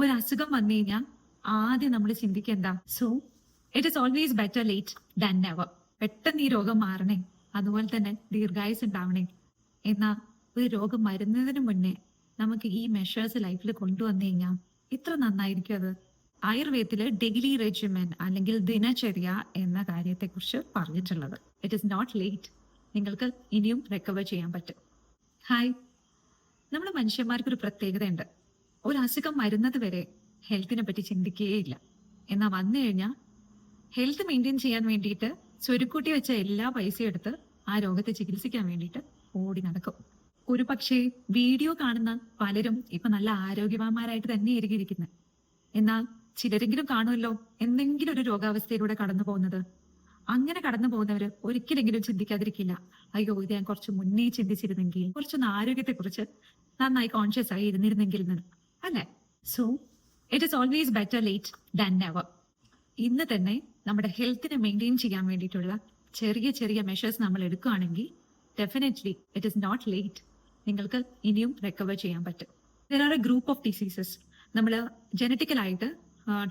ഒരു അസുഖം വന്നു കഴിഞ്ഞാൽ ആദ്യം നമ്മൾ ചിന്തിക്കേണ്ട so it is always better late than never. പെട്ടെന്ന് ഈ രോഗം മാറണേ, അതുപോലെ തന്നെ ദീർഘായുസ് ഉണ്ടാവണേ. എന്നാൽ ഒരു രോഗം വരുന്നതിന് മുന്നേ നമുക്ക് ഈ മെഷേഴ്സ് ലൈഫിൽ കൊണ്ടുവന്നു കഴിഞ്ഞാൽ ഇത്ര നന്നായിരിക്കും അത്. ആയുർവേദത്തില് ഡെയിലി റെജിമെൻ അല്ലെങ്കിൽ ദിനചര്യ എന്ന കാര്യത്തെ കുറിച്ച് പറഞ്ഞിട്ടുള്ളത്. It is not late. നിങ്ങൾക്ക് ഇനിയും റിക്കവർ ചെയ്യാൻ പറ്റും. ഹായ്, നമ്മൾ മനുഷ്യന്മാർക്കൊരു പ്രത്യേകതയുണ്ട്. ഒരു അസുഖം വരുന്നത് വരെ ഹെൽത്തിനെ പറ്റി ചിന്തിക്കുകയില്ല. എന്നാൽ വന്നു കഴിഞ്ഞാൽ ഹെൽത്ത് മെയിൻറ്റെയിൻ ചെയ്യാൻ വേണ്ടിയിട്ട് സ്വരുക്കൂട്ടി വെച്ച എല്ലാ പൈസയും എടുത്ത് ആ രോഗത്തെ ചികിത്സിക്കാൻ വേണ്ടിയിട്ട് ഓടി നടക്കും. ഒരു പക്ഷേ വീഡിയോ കാണുന്ന പലരും ഇപ്പൊ നല്ല ആരോഗ്യവാന്മാരായിട്ട് തന്നെ ഇരിക്കുന്നത്. എന്നാൽ ചിലരെങ്കിലും കാണുമല്ലോ എന്തെങ്കിലും ഒരു രോഗാവസ്ഥയിലൂടെ കടന്നു പോകുന്നത്. അങ്ങനെ കടന്നു പോകുന്നവര് ഒരിക്കലെങ്കിലും ചിന്തിക്കാതിരിക്കില്ല, അയ്യോ ഇത് ഞാൻ കുറച്ച് മുന്നേ ചിന്തിച്ചിരുന്നെങ്കിൽ, കുറച്ചൊന്ന് ആരോഗ്യത്തെ കുറിച്ച് നന്നായി കോൺഷ്യസ് ആയി ഇരുന്നിരുന്നെങ്കിൽ എന്ന്, അല്ലെ? So it is always better late than never. ഇന്ന് തന്നെ നമ്മുടെ ഹെൽത്തിനെ മെയിൻറ്റെയിൻ ചെയ്യാൻ വേണ്ടിയിട്ടുള്ള ചെറിയ ചെറിയ മെഷേഴ്സ് നമ്മൾ എടുക്കുകയാണെങ്കിൽ definitely it is not late. നിങ്ങൾക്ക് ഇനിയും റിക്കവർ ചെയ്യാൻ പറ്റും. There are a group of diseases നമ്മൾ ജനറ്റിക്കലായിട്ട്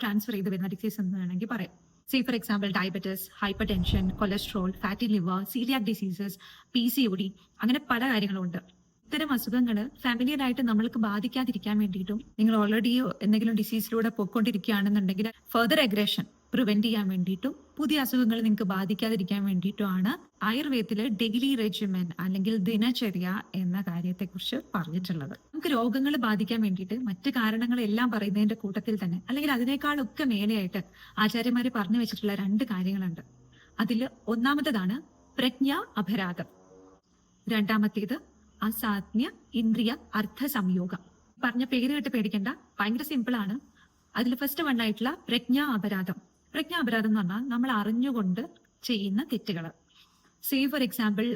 ട്രാൻസ്ഫർ ചെയ്ത് വരുന്ന ഡിസീസ് എന്ന് വേണമെങ്കിൽ പറയാം. Say for example diabetes, hypertension, cholesterol, fatty liver, coeliac diseases, PCOD, അങ്ങനെ പല കാര്യങ്ങളും ഉണ്ട്. ഇത്തരം അസുഖങ്ങൾ ഫാമിലിയറായിട്ട് നമ്മൾക്ക് ബാധിക്കാതിരിക്കാൻ വേണ്ടിയിട്ടും നിങ്ങൾ ഓൾറെഡി എന്തെങ്കിലും ഡിസീസിലൂടെ പോയിക്കൊണ്ടിരിക്കുകയാണെന്നുണ്ടെങ്കിൽ ഫർദർ അഗ്രഷൻ പ്രിവെന്റ് ചെയ്യാൻ വേണ്ടിയിട്ടും പുതിയ അസുഖങ്ങൾ നിങ്ങൾക്ക് ബാധിക്കാതിരിക്കാൻ വേണ്ടിയിട്ടുമാണ് ആയുർവേദത്തില് ഡെയിലി റെജിമെൻ അല്ലെങ്കിൽ ദിനചര്യ എന്ന കാര്യത്തെ കുറിച്ച് പറഞ്ഞിട്ടുള്ളത്. നമുക്ക് രോഗങ്ങൾ ബാധിക്കാൻ വേണ്ടിയിട്ട് മറ്റു കാരണങ്ങളെല്ലാം പറയുന്നതിന്റെ കൂട്ടത്തിൽ തന്നെ അല്ലെങ്കിൽ അതിനേക്കാളൊക്കെ മേലെയായിട്ട് ആചാര്യന്മാര് പറഞ്ഞു വെച്ചിട്ടുള്ള 2 കാര്യങ്ങളുണ്ട്. അതിൽ ഒന്നാമത്തേതാണ് പ്രജ്ഞ അപരാധം, രണ്ടാമത്തേത് അസാധ്യ ഇന്ദ്രിയ അർത്ഥ സംയോഗം. പറഞ്ഞ പേര് കേട്ട് പേടിക്കണ്ട, ഭയങ്കര സിമ്പിൾ ആണ്. അതിൽ ഫസ്റ്റ് വൺ ആയിട്ടുള്ള പ്രജ്ഞ അപരാധം. പ്രജ്ഞ അപരാധം എന്ന് പറഞ്ഞാൽ നമ്മൾ അറിഞ്ഞുകൊണ്ട് ചെയ്യുന്ന തെറ്റുകൾ. സേ ഫോർ എക്സാമ്പിൾ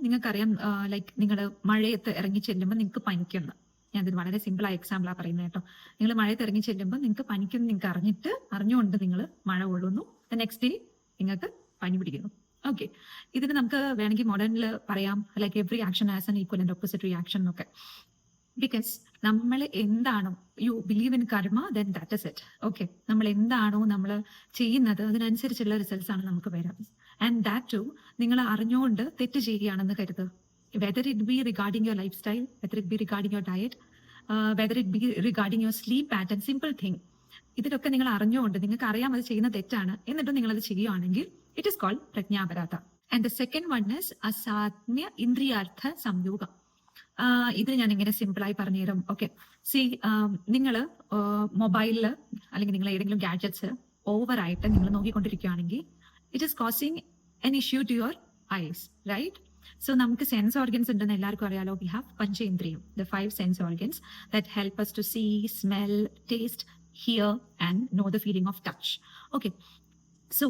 നിങ്ങൾക്കറിയാം, ലൈക്ക് നിങ്ങൾ മഴയത്ത് ഇറങ്ങി ചെല്ലുമ്പോൾ നിങ്ങൾക്ക് പനിക്കുന്നു. ഞാനത് വളരെ സിമ്പിൾ ആയ എക്സാമ്പിളാണ് പറയുന്നത് കേട്ടോ. നിങ്ങൾ മഴയത്ത് ഇറങ്ങി ചെല്ലുമ്പോൾ നിങ്ങൾക്ക് പനിക്കുന്നു, നിങ്ങൾക്ക് അറിഞ്ഞുകൊണ്ട് നിങ്ങൾ മഴ കൊള്ളുന്നു, നെക്സ്റ്റ് ഡേ നിങ്ങൾക്ക് പനി പിടിക്കുന്നു. ഓക്കെ, ഇതിന് നമുക്ക് വേണമെങ്കിൽ മോഡേണിൽ പറയാം like every action as an equal and opposite reaction എന്നൊക്കെ. ബിക്കോസ് നമ്മൾ എന്താണോ യു ബിലീവ് ഇൻ കർമ്മ then that is it. Okay, നമ്മൾ എന്താണോ നമ്മൾ ചെയ്യുന്നത് അതിനനുസരിച്ചുള്ള റിസൾട്ട്സ് ആണ് നമുക്ക് വരാം. ആൻഡ് ദാറ്റ് ടു നിങ്ങൾ അറിഞ്ഞുകൊണ്ട് തെറ്റ് ചെയ്യുകയാണെന്ന് കരുതുക. Whether it be regarding your life style, whether it be regarding your diet, whether it be regarding your sleep pattern, simple thing. ഇതിലൊക്കെ നിങ്ങൾ അറിഞ്ഞുകൊണ്ട് നിങ്ങൾക്ക് അറിയാം അത് ചെയ്യുന്ന തെറ്റാണ്, എന്നിട്ടും നിങ്ങൾ അത് ചെയ്യുകയാണെങ്കിൽ it is called prajnaparadha. And the second one is asadhya indriyartha സംയോഗം. ഇത് ഞാൻ ഇങ്ങനെ സിമ്പിളായി പറഞ്ഞുതരാം. ഓക്കെ, സി നിങ്ങൾ മൊബൈലില് അല്ലെങ്കിൽ നിങ്ങൾ ഏതെങ്കിലും ഗാഡ്ജറ്റ്സ് ഓവറായിട്ട് നിങ്ങൾ നോക്കിക്കൊണ്ടിരിക്കുകയാണെങ്കിൽ it is causing an issue to your eyes, right? So നമുക്ക് സെൻസ് ഓർഗൻസ് ഉണ്ടെന്ന് എല്ലാവർക്കും അറിയാലോ. We have panchendriyam, the 5 sense organs that help us to see, smell, taste, hear and no the feeling of touch. Okay, so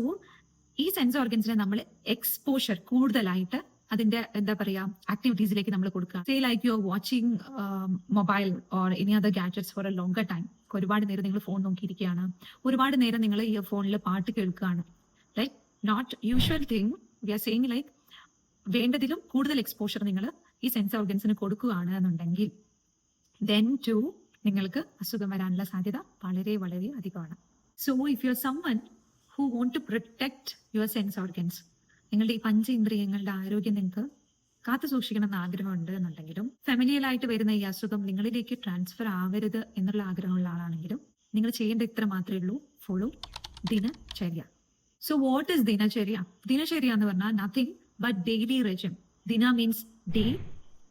ഈ sense ഓർഗൻസിനെ നമ്മൾ exposure കൂടുതലായിട്ട് അതിന്റെ എന്താ പറയാ ആക്ടിവിറ്റീസിലേക്ക് നമ്മൾ കൊടുക്കുക. Say like you are watching mobile or any other gadgets for a longer time. ഒരുപാട് നേരം നിങ്ങൾ ഫോൺ നോക്കിയിരിക്കുകയാണ്, ഒരുപാട് നേരം നിങ്ങൾ ഈ ഫോണിൽ പാട്ട് കേൾക്കുകയാണ്. Like not usual thing, we are saying like വേണ്ടതിലും കൂടുതൽ എക്സ്പോഷർ നിങ്ങൾ ഈ സെൻസ് ഓർഗൻസിന് കൊടുക്കുകയാണ് എന്നുണ്ടെങ്കിൽ ദെൻ ടു നിങ്ങൾക്ക് അസുഖം വരാനുള്ള സാധ്യത വളരെ വളരെ അധികമാണ്. So if you are someone who want to protect your sense organs, നിങ്ങളുടെ ഈ പഞ്ചേന്ദ്രിയങ്ങളുടെ ആരോഗ്യം നിങ്ങൾക്ക് കാത്തു സൂക്ഷിക്കണം എന്ന് ആഗ്രഹമുണ്ട് എന്നുണ്ടെങ്കിലും ഫെമിലിയലായിട്ട് വരുന്ന ഈ അസുഖം നിങ്ങളിലേക്ക് ട്രാൻസ്ഫർ ആവരുത് എന്നുള്ള ആഗ്രഹമുള്ള ആളാണെങ്കിലും നിങ്ങൾ ചെയ്യേണ്ട ഇത്ര മാത്രമേ ഉള്ളൂ, follow dinacharya. So what is dinacharya? ദിനചര്യ എന്ന് പറഞ്ഞാൽ nothing but daily regime. Dina means day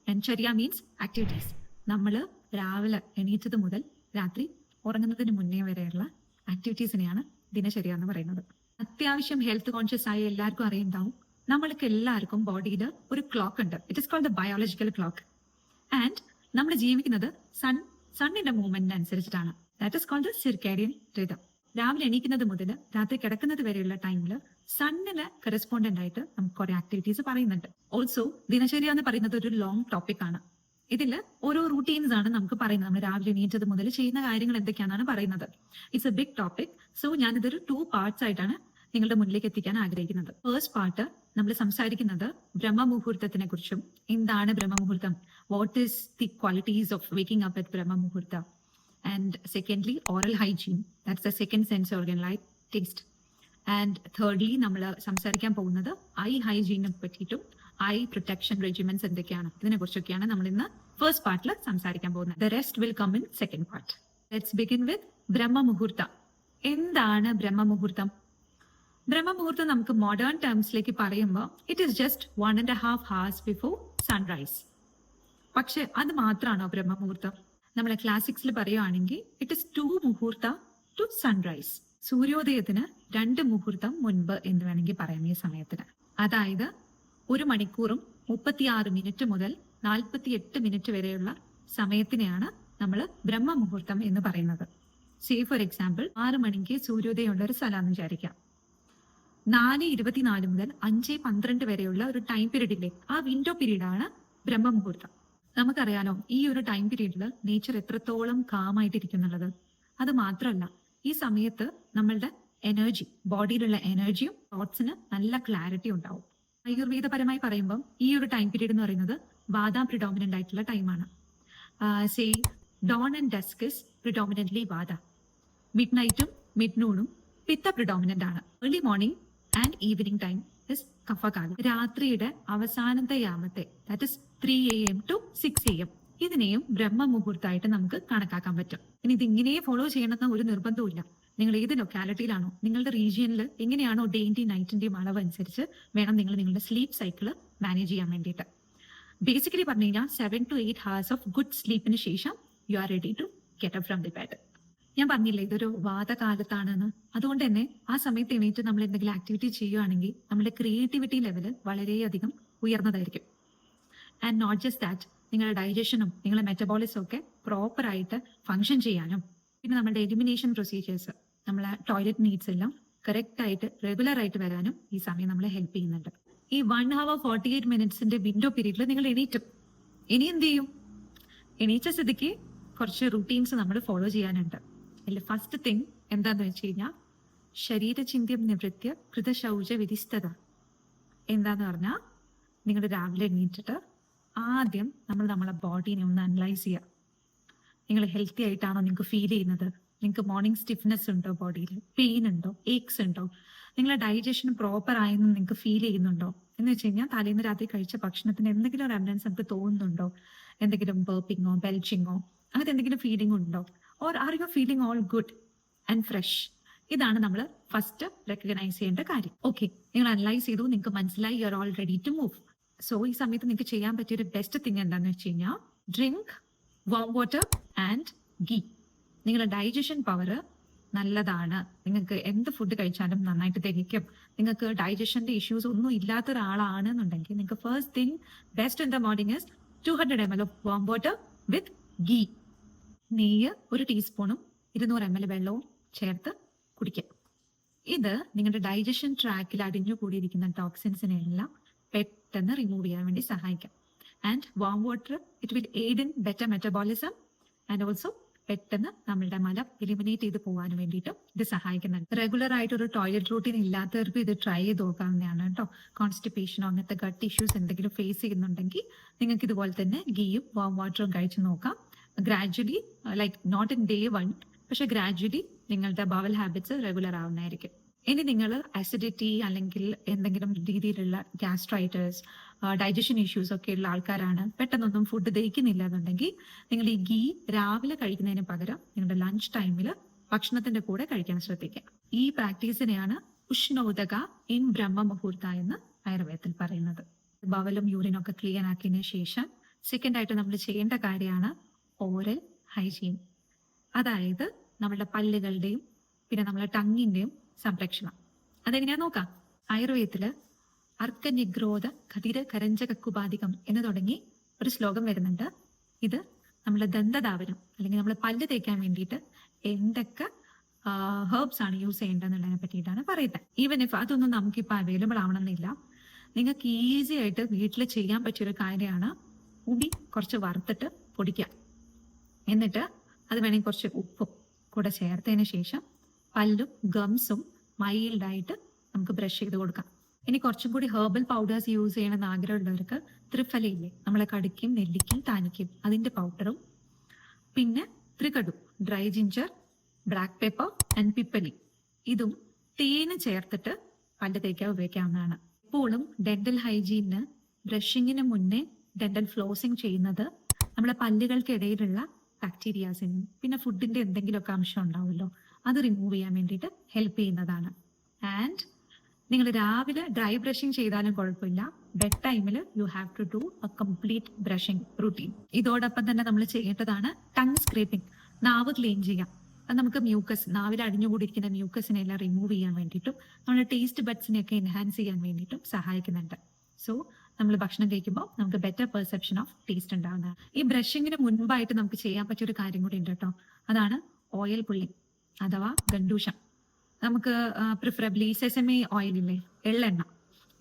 and charya means activities. നമ്മൾ രാവിലെ എണീറ്റത് മുതൽ രാത്രി ഉറങ്ങുന്നതിന് മുന്നേ വരെയുള്ള ആക്ടിവിറ്റീസിനെയാണ് ദിനചര്യ എന്ന് പറയുന്നത്. അത്യാവശ്യം ഹെൽത്ത് കോൺഷ്യസ് ആയ എല്ലാവർക്കും അറിയുണ്ടാവും, നമ്മൾക്ക് എല്ലാവർക്കും ബോഡിയിൽ ഒരു ക്ലോക്ക് ഉണ്ട്. It is called the biological clock. And നമ്മൾ ജീവിക്കുന്നത് സണ്ണിന്റെ മൂവ്മെന്റിന് അനുസരിച്ചിട്ടാണ്. That is called the circadian rhythm. രാവിലെ എണീക്കുന്നത് മുതൽ രാത്രി കിടക്കുന്നത് വരെയുള്ള ടൈമിൽ സണ്ണിന് കറസ്പോണ്ടന്റ് ആയിട്ട് നമുക്ക് കുറെ ആക്ടിവിറ്റീസ് പറയുന്നുണ്ട്. ഓൾസോ ദിനചര്യ എന്ന് പറയുന്നത് ഒരു ലോങ് ടോപ്പിക് ആണ്. ഇതിൽ ഓരോ റൂട്ടീൻസ് ആണ് നമുക്ക് പറയുന്നത്. നമ്മൾ രാവിലെ എണീറ്റത് മുതൽ ചെയ്യുന്ന കാര്യങ്ങൾ എന്തൊക്കെയാണെന്നാണ് പറയുന്നത്. It's a big topic. So ഞാനിതൊരു 2 പാർട്സ് ആയിട്ടാണ് നിങ്ങളുടെ മുന്നിലേക്ക് എത്തിക്കാൻ ആഗ്രഹിക്കുന്നത്. ഫസ്റ്റ് പാർട്ട് നമ്മൾ സംസാരിക്കുന്നത് ബ്രഹ്മമുഹൂർത്തത്തിനെ കുറിച്ചും എന്താണ് ബ്രഹ്മമുഹൂർത്തം, what is the qualities of waking up at brahmamuhurta, And secondly, oral hygiene. That's the second sense organ, like taste. And thirdly, നമ്മൾ സംസാരിക്കാൻ പോകുന്നത് ഐ ഹൈജീനെ പറ്റിയിട്ടും ഐ പ്രൊട്ടക്ഷൻ റെജിമെന്റ്സ് എന്തൊക്കെയാണ് ഇതിനെ കുറിച്ചൊക്കെയാണ് നമ്മൾ ഇന്ന് ഫസ്റ്റ് പാർട്ടിൽ സംസാരിക്കാൻ പോകുന്നത്. The rest will come in second part. Let's begin with brahmamuhurtam. എന്താണ് ബ്രഹ്മമുഹൂർത്തം? ബ്രഹ്മമുഹൂർത്തം നമുക്ക് മോഡേൺ ടേംസിലേക്ക് പറയുമ്പോൾ it is just 1.5 hours before sunrise. പക്ഷെ അത് മാത്രമാണോ ബ്രഹ്മമുഹൂർത്തം? നമ്മളെ ക്ലാസിക്സിൽ പറയുകയാണെങ്കിൽ it is 2 Muhurtha to sunrise. സൂര്യോദയത്തിന് 2 മുഹൂർത്തം മുൻപ് എന്ന് വേണമെങ്കിൽ പറയാം ഈ സമയത്തിന്. അതായത് 1 മണിക്കൂറും 36 മിനിറ്റ് മുതൽ 48 മിനിറ്റ് വരെയുള്ള സമയത്തിനെയാണ് നമ്മൾ ബ്രഹ്മമുഹൂർത്തം എന്ന് പറയുന്നത്. സേ ഫോർ എക്സാമ്പിൾ 6 മണിക്ക് സൂര്യോദയം ഉള്ള ഒരു സ്ഥലമാണെന്ന് വിചാരിക്കാം. 4:24 മുതൽ 5:12 വരെയുള്ള ഒരു ടൈം പീരീഡ് ഇല്ലേ, ആ വിൻഡോ പീരീഡ് ആണ് ബ്രഹ്മമുഹൂർത്തം. നമുക്കറിയാലോ ഈ ഒരു ടൈം പീരീഡിൽ നേച്ചർ എത്രത്തോളം കാമായിട്ടിരിക്കുന്നുള്ളത്. അത് മാത്രമല്ല, ഈ സമയത്ത് നമ്മളുടെ എനർജി, ബോഡിയിലുള്ള എനർജിയും തോട്ട്സിന് നല്ല ക്ലാരിറ്റി ഉണ്ടാവും. ആയുർവേദപരമായി പറയുമ്പോൾ ഈ ഒരു ടൈം പീരീഡ് എന്ന് പറയുന്നത് വാദ പ്രിഡോമിനന്റ് ആയിട്ടുള്ള ടൈമാണ്. Say dawn and dusk is predominantly vata. Mid നൈറ്റും മിഡ് നൂണും പിത്ത പ്രിഡോമിനന്റ് ആണ്. Early morning and evening time is കഫകാലം. രാത്രിയുടെ അവസാനത്തെ യാമത്തെ, that is 3 AM to 6 AM, ഇതിനെയും ബ്രഹ്മമുഹൂർത്തമായിട്ട് നമുക്ക് കണക്കാക്കാൻ പറ്റും. ഇനി ഇതിങ്ങനെ ഫോളോ ചെയ്യണമെന്ന് ഒരു നിർബന്ധവും. നിങ്ങൾ ഏത് ലൊക്കാലിറ്റിയിലാണോ, നിങ്ങളുടെ റീജിയനിൽ എങ്ങനെയാണോ ഡേന്റെയും നൈറ്റിന്റെയും അളവ് അനുസരിച്ച് വേണം നിങ്ങൾ നിങ്ങളുടെ സ്ലീപ്പ് സൈക്കിള് മാനേജ് ചെയ്യാൻ വേണ്ടിയിട്ട്. ബേസിക്കലി പറഞ്ഞു കഴിഞ്ഞാൽ 7 to 8 hours ഓഫ് ഗുഡ് സ്ലീപ്പിന് ശേഷം you are ready to get up from the bed. ഞാൻ പറഞ്ഞില്ലേ ഇതൊരു വാദകാലത്താണെന്ന്. അതുകൊണ്ട് തന്നെ ആ സമയത്ത് എണീറ്റ് നമ്മൾ എന്തെങ്കിലും ആക്ടിവിറ്റി ചെയ്യുകയാണെങ്കിൽ നമ്മുടെ ക്രിയേറ്റിവിറ്റി ലെവല് വളരെയധികം ഉയർന്നതായിരിക്കും. ആൻഡ് നോട്ട് ജസ്റ്റ് ദാറ്റ്, നിങ്ങളുടെ ഡൈജഷനും നിങ്ങളുടെ മെറ്റബോളിസം ഒക്കെ പ്രോപ്പർ ആയിട്ട് ഫങ്ഷൻ ചെയ്യാനും, പിന്നെ നമ്മുടെ എലിമിനേഷൻ പ്രൊസീജിയേഴ്സ്, നമ്മളെ ടോയ്ലറ്റ് നീഡ്സ് എല്ലാം കറക്റ്റ് ആയിട്ട് റെഗുലർ ആയിട്ട് വരാനും ഈ സമയം നമ്മളെ ഹെൽപ്പ് ചെയ്യുന്നുണ്ട്. ഈ 1 hour 48 minutesന്റെ വിൻഡോ പീരീഡിൽ നിങ്ങൾ എണീറ്റും. ഇനി എന്ത് ചെയ്യും? എണീച്ച സ്ഥിതിക്ക് കുറച്ച് റുട്ടീൻസ് നമ്മൾ ഫോളോ ചെയ്യാനുണ്ട്. അതിൽ ഫസ്റ്റ് തിങ് എന്താന്ന് വെച്ച് കഴിഞ്ഞാൽ ശരീരചിന്ത്യം നിവൃത്യ കൃതശൗച വിധിസ്ഥത. എന്താന്ന് പറഞ്ഞാൽ നിങ്ങൾ രാവിലെ എണീറ്റിട്ട് ആദ്യം നമ്മളെ ബോഡീനെ ഒന്ന് അനലൈസ് ചെയ്യുക. നിങ്ങൾ ഹെൽത്തി ആയിട്ടാണോ നിങ്ങൾക്ക് ഫീൽ ചെയ്യുന്നത്? നിങ്ങൾക്ക് മോർണിംഗ് സ്റ്റിഫ്നെസ് ഉണ്ടോ? ബോഡിയിൽ പെയിൻ ഉണ്ടോ? ഏക്സ് ഉണ്ടോ? നിങ്ങളെ ഡൈജഷൻ പ്രോപ്പർ ആയെന്ന് നിങ്ങൾക്ക് ഫീൽ ചെയ്യുന്നുണ്ടോ എന്ന് വെച്ച് കഴിഞ്ഞാൽ തലേന്ന് രാത്രി കഴിച്ച ഭക്ഷണത്തിന് എന്തെങ്കിലും ഒരു എവിഡൻസ് നമുക്ക് തോന്നുന്നുണ്ടോ? എന്തെങ്കിലും ബർപ്പിങ്ങോ ബെൽച്ചിങ്ങോ അങ്ങനെ എന്തെങ്കിലും ഫീലിംഗ് ഉണ്ടോ? Or are you feeling all good and fresh? ഇതാണ് നമ്മൾ ഫസ്റ്റ് റെക്കഗ്നൈസ് ചെയ്യേണ്ട കാര്യം. ഓക്കെ, നിങ്ങൾ അനലൈസ് ചെയ്തു, നിങ്ങൾക്ക് മനസ്സിലായി, you are all ready to move. So ഈ സമയത്ത് നിങ്ങൾക്ക് ചെയ്യാൻ പറ്റിയ ഒരു ബെസ്റ്റ് തിങ് എന്താണെന്ന് വെച്ച് കഴിഞ്ഞാൽ drink warm water and ghee. നിങ്ങളുടെ ഡൈജഷൻ പവർ നല്ലതാണ്. നിങ്ങൾക്ക് എന്ത് ഫുഡ് കഴിച്ചാലും നന്നായിട്ട് ദഹിക്കും. നിങ്ങൾക്ക് ഡൈജഷന്റെ ഇഷ്യൂസ് ഒന്നും ഇല്ലാത്ത ഒരാളാണെന്നുണ്ടെങ്കിൽ നിങ്ങൾക്ക് first thing best in the morning is 200 ml of warm water വിത്ത് ഗീ. നെയ്യ് 1 ടീസ്പൂണും 200 ml വെള്ളവും ചേർത്ത് കുടിക്കുക. ഇത് നിങ്ങളുടെ ഡൈജഷൻ ട്രാക്കിൽ അടിഞ്ഞുകൂടിയിരിക്കുന്ന ടോക്സിൻസിനെ എല്ലാം പെട്ടെന്ന് റിമൂവ് ചെയ്യാൻ വേണ്ടി സഹായിക്കാം. And warm water it will aid in better metabolism and also പെട്ടെന്ന് നമ്മളുടെ മലം എലിമിനേറ്റ് ചെയ്ത് പോകാൻ വേണ്ടിയിട്ടും ഇത് സഹായിക്കുന്നുണ്ട്. റെഗുലർ ആയിട്ട് ഒരു ടോയ്ലറ്റ് റൂട്ടീൻ ഇല്ലാത്തവർക്ക് ഇത് ട്രൈ ചെയ്ത് നോക്കാവുന്നതാണ് കേട്ടോ. കോൺസ്റ്റിപ്പേഷനോ അങ്ങനത്തെ ഗട്ട് ഇഷ്യൂസ് എന്തെങ്കിലും ഫേസ് ചെയ്യുന്നുണ്ടെങ്കിൽ നിങ്ങൾക്ക് ഇതുപോലെ തന്നെ ഗീയും വാം വാട്ടറും കഴിച്ച് നോക്കാം. Gradually, like not in day 1, പക്ഷെ ഗ്രാജുവലി നിങ്ങളുടെ ബവൽ ഹാബിറ്റ്സ് റെഗുലർ ആവുന്നതായിരിക്കും. ഇനി നിങ്ങൾ അസിഡിറ്റി അല്ലെങ്കിൽ എന്തെങ്കിലും രീതിയിലുള്ള ഗ്യാസ്ട്രൈറ്റിസ്, ഡൈജഷൻ ഇഷ്യൂസ് ഒക്കെ ഉള്ള ആൾക്കാരാണ്, പെട്ടെന്നൊന്നും ഫുഡ് ദഹിക്കുന്നില്ല എന്നുണ്ടെങ്കിൽ നിങ്ങൾ ഈ ഗീ രാവിലെ കഴിക്കുന്നതിന് പകരം നിങ്ങളുടെ ലഞ്ച് ടൈമിൽ ഭക്ഷണത്തിന്റെ കൂടെ കഴിക്കാൻ ശ്രദ്ധിക്കുക. ഈ പ്രാക്ടീസിനെയാണ് ഉഷ്ണോദക ഇൻ ബ്രഹ്മമുഹൂർത്ത എന്ന് ആയുർവേദത്തിൽ പറയുന്നത്. ബവലും യൂറിനും ഒക്കെ ക്ലിയർ ആക്കിയതിനു ശേഷം സെക്കൻഡ് ആയിട്ട് നമ്മൾ ചെയ്യേണ്ട കാര്യമാണ് ഓറൽ ഹൈജീൻ. അതായത് നമ്മളുടെ പല്ലുകളുടെയും പിന്നെ നമ്മളെ ടങ്ങിന്റെയും സംരക്ഷണം. അതെങ്ങനെയാ നോക്കാം. ആയുർവേദത്തില് അർക്കനിഗ്രോധ ഖതിര കരഞ്ചകുപാധികം എന്ന് തുടങ്ങി ഒരു ശ്ലോകം വരുന്നുണ്ട്. ഇത് നമ്മളെ ദന്തധാവനം അല്ലെങ്കിൽ നമ്മളെ പല്ല് തേക്കാൻ വേണ്ടിയിട്ട് എന്തൊക്കെ ഹെർബ്സ് ആണ് യൂസ് ചെയ്യേണ്ടതെന്നുള്ളതിനെ പറ്റിയിട്ടാണ് പറയുന്നത്. ഈവൻ ഇഫ് അതൊന്നും നമുക്കിപ്പോൾ അവൈലബിൾ ആവണമെന്നില്ല, നിങ്ങൾക്ക് ഈസി ആയിട്ട് വീട്ടിൽ ചെയ്യാൻ പറ്റിയൊരു കാര്യമാണ് ഉള്ളി കുറച്ച് വറുത്തിട്ട് പൊടിക്കുക. എന്നിട്ട് അത് വേണമെങ്കിൽ കുറച്ച് ഉപ്പും കൂടെ ചേർത്തതിന് ശേഷം പല്ലും ഗംസും മൈൽഡായിട്ട് നമുക്ക് ബ്രഷ് ചെയ്ത് കൊടുക്കാം. ഇനി കുറച്ചും കൂടി ഹെർബൽ പൗഡേഴ്സ് യൂസ് ചെയ്യണമെന്ന് ആഗ്രഹമുള്ളവർക്ക് ത്രിഫലയില്ലേ, നമ്മളെ കടുക്കും നെല്ലിക്കും താനിക്കും അതിന്റെ പൗഡറും, പിന്നെ trikatu dry ginger, black pepper and pippali. ഇതും തേന് ചേർത്തിട്ട് പല്ല് തേക്കാൻ ഉപയോഗിക്കാവുന്നതാണ്. എപ്പോഴും ഡെന്റൽ ഹൈജീനിന് ബ്രഷിങ്ങിന് മുന്നേ ഡെന്റൽ ഫ്ലോസിങ് ചെയ്യുന്നത് നമ്മുടെ പല്ലുകൾക്കിടയിലുള്ള ബാക്ടീരിയാസിനും പിന്നെ ഫുഡിന്റെ എന്തെങ്കിലുമൊക്കെ അംശം ഉണ്ടാവുമല്ലോ, അത് റിമൂവ് ചെയ്യാൻ വേണ്ടിയിട്ട് ഹെൽപ്പ് ചെയ്യുന്നതാണ്. ആൻഡ് നിങ്ങൾ രാവിലെ ഡ്രൈ ബ്രഷിംഗ് ചെയ്താലും കുഴപ്പമില്ല, ബെഡ് ടൈമിൽ you have to do a complete brushing routine. ഇതോടൊപ്പം തന്നെ നമ്മൾ ചെയ്യേണ്ടതാണ് ടങ് സ്ക്രേപ്പിംഗ്, നാവ് ക്ലീൻ ചെയ്യാം. അത് നമുക്ക് മ്യൂക്കസ്, നാവിൽ അടിഞ്ഞുകൂടിയിരിക്കുന്ന മ്യൂക്കസിനെ എല്ലാം റിമൂവ് ചെയ്യാൻ വേണ്ടിയിട്ടും നമ്മുടെ ടേസ്റ്റ് ബഡ്സിനെയൊക്കെ എൻഹാൻസ് ചെയ്യാൻ വേണ്ടിയിട്ടും സഹായിക്കുന്നുണ്ട്. സോ നമ്മൾ ഭക്ഷണം കഴിക്കുമ്പോൾ നമുക്ക് ബെറ്റർ പെർസെപ്ഷൻ ഓഫ് ടേസ്റ്റ് ഉണ്ടാകുന്നതാണ്. ഈ ബ്രഷിങ്ങിന് മുൻപായിട്ട് നമുക്ക് ചെയ്യാൻ പറ്റിയ ഒരു കാര്യം കൂടി ഉണ്ട് കേട്ടോ. അതാണ് ഓയിൽ പുള്ളിങ് അഥവാ ഗണ്ടൂഷം. നമുക്ക് പ്രിഫറബിളി സെസമി ഓയിലില്ലേ,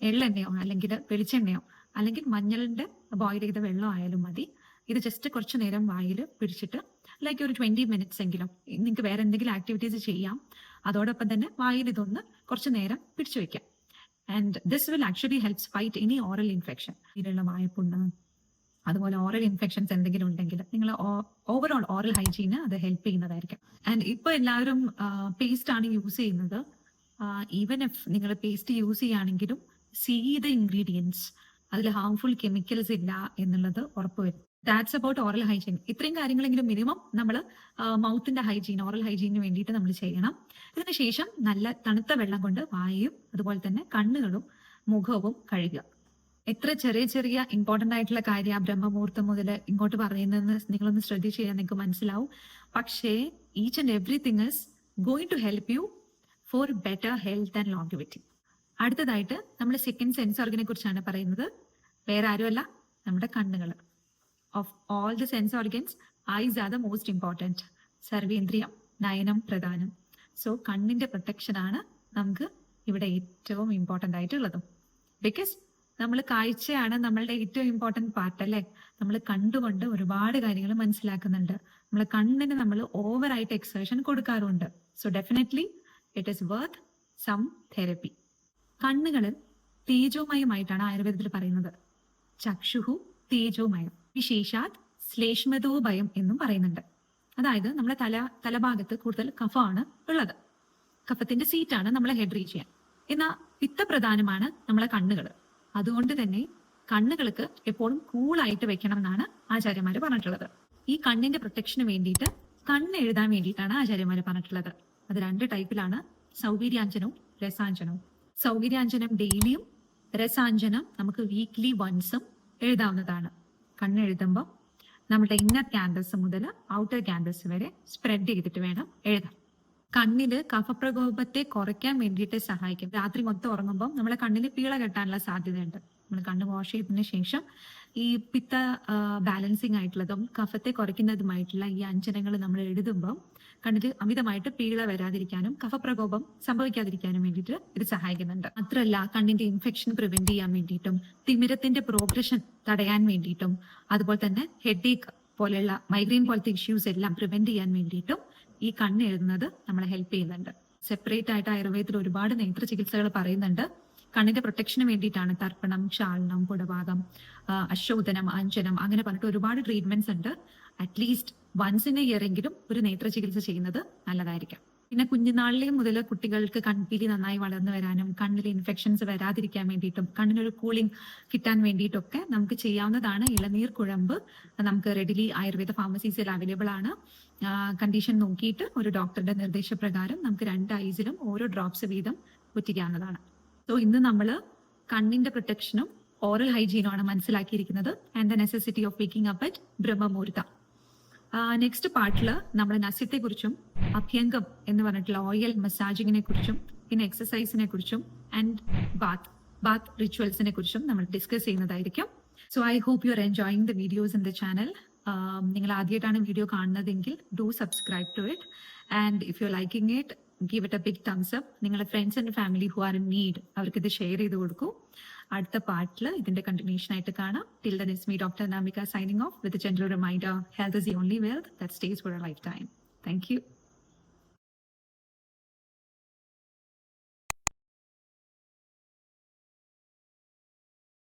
എള്ളെണ്ണയോ അല്ലെങ്കിൽ വെളിച്ചെണ്ണയോ അല്ലെങ്കിൽ മഞ്ഞളിന്റെ ബോയിൽ ചെയ്ത വെള്ളം ആയാലും മതി. ഇത് ജസ്റ്റ് കുറച്ചു നേരം വായിൽ പിടിച്ചിട്ട് ലൈക്ക് ഒരു 20 minutes എങ്കിലും നിങ്ങൾക്ക് വേറെ എന്തെങ്കിലും ആക്ടിവിറ്റീസ് ചെയ്യാം. അതോടൊപ്പം തന്നെ വായിൽ ഇതൊന്ന് കുറച്ചു നേരം പിടിച്ചു വെക്കാം. And this will actually helps fight any oral infection. ഇതിലുള്ള വായ്പുണ്ണ് അതുപോലെ ഓറൽ ഇൻഫെക്ഷൻസ് എന്തെങ്കിലും ഉണ്ടെങ്കിൽ നിങ്ങൾ ഓവറോൾ ഓറൽ ഹൈജീന് അത് ഹെൽപ്പ് ചെയ്യുന്നതായിരിക്കും. ആൻഡ് ഇപ്പൊ എല്ലാവരും പേസ്റ്റ് ആണ് യൂസ് ചെയ്യുന്നത്. ഈവൻ ഇഫ് നിങ്ങൾ പേസ്റ്റ് യൂസ് ചെയ്യുകയാണെങ്കിലും സീ ദ ഇൻഗ്രീഡിയൻസ്, അതിൽ ഹാർംഫുൾ കെമിക്കൽസ് ഇല്ല എന്നുള്ളത് ഉറപ്പുവരും. That's about oral hygiene. ഇത്രയും കാര്യങ്ങളെങ്കിലും മിനിമം നമ്മൾ മൗത്തിന്റെ ഹൈജീൻ, ഓറൽ ഹൈജീനിന് വേണ്ടിയിട്ട് നമ്മൾ ചെയ്യണം. ഇതിനുശേഷം നല്ല തണുത്ത വെള്ളം കൊണ്ട് വായും അതുപോലെ തന്നെ കണ്ണുകളും മുഖവും കഴുകുക. എത്ര ചെറിയ ചെറിയ ഇമ്പോർട്ടന്റ് ആയിട്ടുള്ള കാര്യം ആ ബ്രഹ്മമുഹൂർത്തം മുതൽ ഇങ്ങോട്ട് പറയുന്നതെന്ന് നിങ്ങളൊന്ന് ശ്രദ്ധിച്ചു കഴിഞ്ഞാൽ നിങ്ങൾക്ക് മനസ്സിലാവും. പക്ഷേ each and everything is going to help you for better health and longevity. അടുത്തതായിട്ട് നമ്മൾ സെക്കൻഡ് സെൻസ് ഓർഗനെ കുറിച്ചാണ് പറയുന്നത്. വേറെ ആരുമല്ല, നമ്മുടെ കണ്ണുകൾ. Of all the sense organs eyes are the most important. സർവേന്ദ്രിയം, നയനം പ്രധാനം. സോ കണ്ണിന്റെ പ്രൊട്ടക്ഷൻ ആണ് നമുക്ക് ഇവിടെ ഏറ്റവും ഇമ്പോർട്ടൻ്റ് ആയിട്ടുള്ളതും. ബിക്കോസ് നമ്മൾ കാഴ്ചയാണ് നമ്മളുടെ ഏറ്റവും ഇമ്പോർട്ടൻറ്റ് പാർട്ട് അല്ലേ. നമ്മൾ കണ്ടുകൊണ്ട് ഒരുപാട് കാര്യങ്ങൾ മനസ്സിലാക്കുന്നുണ്ട്. നമ്മളെ കണ്ണിന് നമ്മൾ ഓവറായിട്ട് എക്സേർഷൻ കൊടുക്കാറുണ്ട്. So definitely it is worth some therapy. കണ്ണുകൾ തേജോമയമായിട്ടാണ് ആയുർവേദത്തിൽ പറയുന്നത്. ചക്ഷുഹു തേജോമയം വിശേഷാത് ശ്ലേഷ്മതോഭയം എന്നും പറയുന്നുണ്ട്. അതായത് നമ്മുടെ തലഭാഗത്ത് കൂടുതൽ കഫമാണ് ഉള്ളത്. കഫത്തിന്റെ സീറ്റാണ് നമ്മളെ ഹെഡ് റീജിയൻ. എന്നാൽ പിത്തപ്രധാനമാണ് നമ്മളെ കണ്ണുകൾ. അതുകൊണ്ട് തന്നെ കണ്ണുകൾക്ക് എപ്പോഴും കൂളായിട്ട് വെക്കണം എന്നാണ് ആചാര്യന്മാര് പറഞ്ഞിട്ടുള്ളത്. ഈ കണ്ണിന്റെ പ്രൊട്ടക്ഷന് വേണ്ടിയിട്ട് കണ്ണ് എഴുതാൻ വേണ്ടിയിട്ടാണ് ആചാര്യന്മാര് പറഞ്ഞിട്ടുള്ളത്. അത് 2 ടൈപ്പിലാണ്, സൗകര്യാഞ്ജനവും രസാഞ്ജനവും. സൗകര്യാഞ്ജനം ഡെയിലിയും, രസാഞ്ജനം നമുക്ക് വീക്ക്ലി വൺസും എഴുതാവുന്നതാണ്. കണ്ണെഴുതുമ്പോൾ നമ്മുടെ ഇന്നർ ക്യാൻവസ് മുതൽ ഔട്ടർ ക്യാൻവസ് വരെ സ്പ്രെഡ് ചെയ്തിട്ട് വേണം എഴുതാൻ. കണ്ണില് കഫപ്രകോപത്തെ കുറയ്ക്കാൻ വേണ്ടിയിട്ട് സഹായിക്കും. രാത്രി മൊത്തം ഉറങ്ങുമ്പോൾ നമ്മളെ കണ്ണിന് പീള കെട്ടാനുള്ള സാധ്യതയുണ്ട്. നമ്മൾ കണ്ണ് വാഷ് ചെയ്തതിന് ശേഷം ഈ പിത്ത ബാലൻസിങ് ആയിട്ടുള്ളതും കഫത്തെ കുറയ്ക്കുന്നതുമായിട്ടുള്ള ഈ അഞ്ജനങ്ങൾ നമ്മൾ എഴുതുമ്പോൾ കണ്ണിൽ അമിതമായിട്ട് പീള വരാതിരിക്കാനും കഫപ്രകോപം സംഭവിക്കാതിരിക്കാനും വേണ്ടിയിട്ട് ഇത് സഹായിക്കുന്നുണ്ട്. മാത്രമല്ല കണ്ണിന്റെ ഇൻഫെക്ഷൻ പ്രിവെന്റ് ചെയ്യാൻ വേണ്ടിയിട്ടും തിമിരത്തിന്റെ പ്രോഗ്രഷൻ തടയാൻ വേണ്ടിയിട്ടും അതുപോലെ തന്നെ ഹെഡേക്ക് പോലെയുള്ള മൈഗ്രെയിൻ പോലത്തെ ഇഷ്യൂസ് എല്ലാം പ്രിവെന്റ് ചെയ്യാൻ വേണ്ടിയിട്ടും ഈ കണ്ണ് എഴുതുന്നത് നമ്മളെ ഹെൽപ്പ് ചെയ്യുന്നുണ്ട്. സെപ്പറേറ്റ് ആയിട്ട് ആയുർവേദത്തിൽ ഒരുപാട് നേത്ര ചികിത്സകൾ പറയുന്നുണ്ട്. കണ്ണിന്റെ പ്രൊട്ടക്ഷന് വേണ്ടിയിട്ടാണ് തർപ്പണം, ക്ഷാളനം, പുടഭാഗം, അശോധനം, അഞ്ജനം, അങ്ങനെ പറഞ്ഞിട്ട് ഒരുപാട് ട്രീറ്റ്മെന്റ്സ് ഉണ്ട്. At least once in a year എങ്കിലും ഒരു നേത്ര ചികിത്സ ചെയ്യുന്നത് നല്ലതായിരിക്കും. പിന്നെ കുഞ്ഞുനാളിലെ മുതൽ കുട്ടികൾക്ക് കൺപീലി നന്നായി വളർന്നു വരാനും കണ്ണിലെ ഇൻഫെക്ഷൻസ് വരാതിരിക്കാൻ വേണ്ടിയിട്ടും കണ്ണിനൊരു കൂളിംഗ് കിട്ടാൻ വേണ്ടിയിട്ടൊക്കെ നമുക്ക് ചെയ്യാവുന്നതാണ്. ഇളനീർ കുഴമ്പ് നമുക്ക് റെഡിലി ആയുർവേദ ഫാർമസീസിൽ അവൈലബിൾ ആണ്. കണ്ടീഷൻ നോക്കിയിട്ട് ഒരു ഡോക്ടറുടെ നിർദ്ദേശപ്രകാരം നമുക്ക് 2 ഐസിലും ഓരോ ഡ്രോപ്സ് വീതം കുറ്റിക്കാവുന്നതാണ്. സോ ഇന്ന് നമ്മൾ കണ്ണിന്റെ പ്രൊട്ടക്ഷനും ഓറൽ ഹൈജീനും ആണ് മനസ്സിലാക്കിയിരിക്കുന്നത്. And the necessity of waking up at brahmamuhurta. Next പാർട്ടിൽ നമ്മൾ നസ്യത്തെ കുറിച്ചും അഭ്യംഗം എന്ന് പറഞ്ഞിട്ടുള്ള ഓയിൽ മസാജിങ്ങിനെ കുറിച്ചും പിന്നെ എക്സസൈസിനെ കുറിച്ചും ആൻഡ് ബാത്ത് റിച്വൽസിനെ കുറിച്ചും നമ്മൾ ഡിസ്കസ് ചെയ്യുന്നതായിരിക്കും. So I hope you are enjoying the videos in the channel. നിങ്ങൾ ആദ്യമായിട്ടാണ് വീഡിയോ കാണുന്നതെങ്കിൽ do subscribe to it. And if you liking it, give it a big thumbs up. നിങ്ങളുടെ friends and family who are in need അവർക്ക് ഇത് share ചെയ്ത് കൊടുക്കൂ. അടുത്ത പാർട്ടിൽ ഇതിന്റെ കണ്ടിന്യൂഷൻ ആയിട്ട് കാണാം. Till then it's me doctor Namika signing off with a general reminder, health is the only wealth that stays for a lifetime. Thank you.